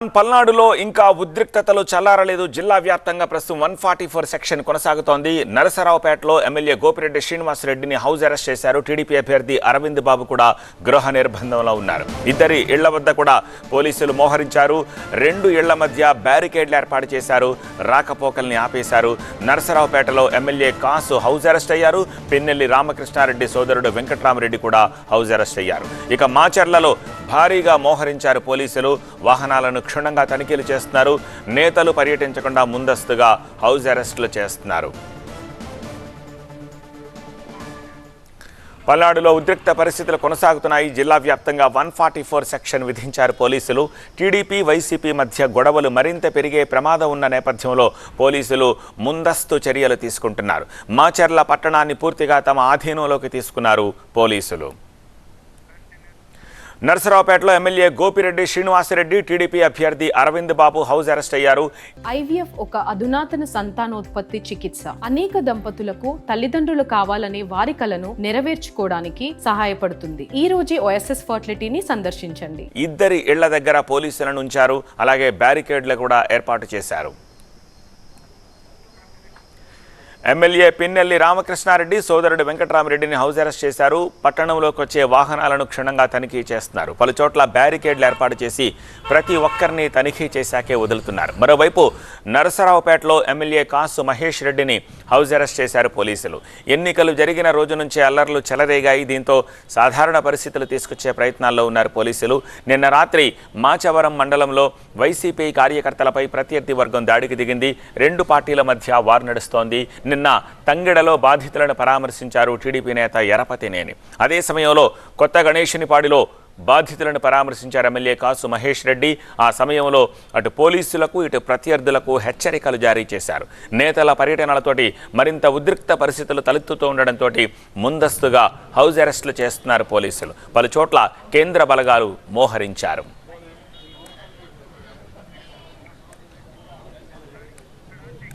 పల్నాడులో ఇంకా ఉద్రిక్తతలు చల్లారలేదు. జిల్లా వ్యాప్తంగా ప్రస్తుతం 144 సెక్షన్ కొనసాగుతోంది. నరసరావుపేటలో ఎమ్మెల్యే గోపిరెడ్డి శ్రీనివాసరెడ్డిని హౌస్ అరెస్ట్ చేశారు. టీడీపీ అభ్యర్థి అరవింద్ బాబు కూడా గృహ నిర్బంధంలో ఉన్నారు. ఇద్దరి ఇళ్ల వద్ద కూడా పోలీసులు మోహరించారు. 2 ఇళ్ల మధ్య బ్యారికేడ్లు ఏర్పాటు చేశారు. రాకపోకల్ని ఆపేశారు. నరసరావుపేటలో ఎమ్మెల్యే కాసు హౌస్ అరెస్ట్ అయ్యారు. పిన్నెల్లి రామకృష్ణారెడ్డి సోదరుడు వెంకట్రామరెడ్డి కూడా హౌస్ అరెస్ట్ అయ్యారు. ఇక మాచర్లలో భారీగా మోహరించారు పోలీసులు. వాహనాలను క్షుణ్ణంగా తనిఖీలు చేస్తున్నారు. నేతలు పర్యటించకుండా ముందస్తుగా హౌస్ అరెస్టులు చేస్తున్నారు. పల్నాడులో ఉద్రిక్త పరిస్థితులు కొనసాగుతున్నాయి. జిల్లా వ్యాప్తంగా 144 సెక్షన్ విధించారు పోలీసులు. టీడీపీ వైసీపీ మధ్య గొడవలు మరింత పెరిగే ప్రమాదం ఉన్న నేపథ్యంలో పోలీసులు ముందస్తు చర్యలు తీసుకుంటున్నారు. మాచర్ల పట్టణాన్ని పూర్తిగా తమ ఆధీనంలోకి తీసుకున్నారు పోలీసులు. నరసరావుపేటలో ఎమ్మెల్యే గోపిరెడ్డి శ్రీనివాసరెడ్డి, టీడీపీ అభ్యర్థి అరవింద్ బాబు హౌస్ అరెస్ట్ అయ్యారు. ఐవీఎఫ్ ఒక అధునాతన సంతానోత్పత్తి చికిత్స. అనేక దంపతులకు తల్లిదండ్రులు కావాలనే వారి కలను నెరవేర్చుకోవడానికి సహాయపడుతుంది. ఈ రోజే ఓఎస్ఎస్ ఫర్టిలిటీని సందర్శించండి. ఇద్దరి ఇళ్ల దగ్గర పోలీసులను ఉంచారు. అలాగే బ్యారికేడ్లు కూడా ఏర్పాటు చేశారు. ఎమ్మెల్యే పిన్నెల్లి రామకృష్ణారెడ్డి సోదరుడు వెంకట్రామరెడ్డిని హౌస్ అరెస్ట్ చేశారు. పట్టణంలోకి వచ్చే వాహనాలను క్షుణ్ణంగా తనిఖీ చేస్తున్నారు. పలు చోట్ల బ్యారికేడ్లు ఏర్పాటు చేసి ప్రతి ఒక్కరిని తనిఖీ చేశాకే వదులుతున్నారు. మరోవైపు నరసరావుపేటలో ఎమ్మెల్యే కాసు మహేష్ రెడ్డిని హౌస్ అరెస్ట్ చేశారు పోలీసులు. ఎన్నికలు జరిగిన రోజు నుంచే అల్లర్లు చెలరేగాయి. దీంతో సాధారణ పరిస్థితులు తీసుకొచ్చే ప్రయత్నాల్లో ఉన్నారు పోలీసులు. నిన్న రాత్రి మాచవరం మండలంలో వైసీపీ కార్యకర్తలపై ప్రత్యర్థి వర్గం దాడికి దిగింది. 2 పార్టీల మధ్య వార్ నడుస్తోంది. నిన్న తంగెడలో బాధితులను పరామర్శించారు టీడీపీ నేత ఎరపతినేని. అదే సమయంలో కొత్త గణేశునిపాడిలో బాధితులను పరామర్శించారు ఎమ్మెల్యే కాసు మహేష్ రెడ్డి. ఆ సమయంలో అటు పోలీసులకు ఇటు ప్రత్యర్థులకు హెచ్చరికలు జారీ చేశారు. నేతల పర్యటనలతోటి మరింత ఉద్రిక్త పరిస్థితులు తలెత్తుతూ ఉండడంతో ముందస్తుగా హౌస్ అరెస్టులు చేస్తున్నారు పోలీసులు. పలు చోట్ల కేంద్ర బలగాలు మోహరించారు.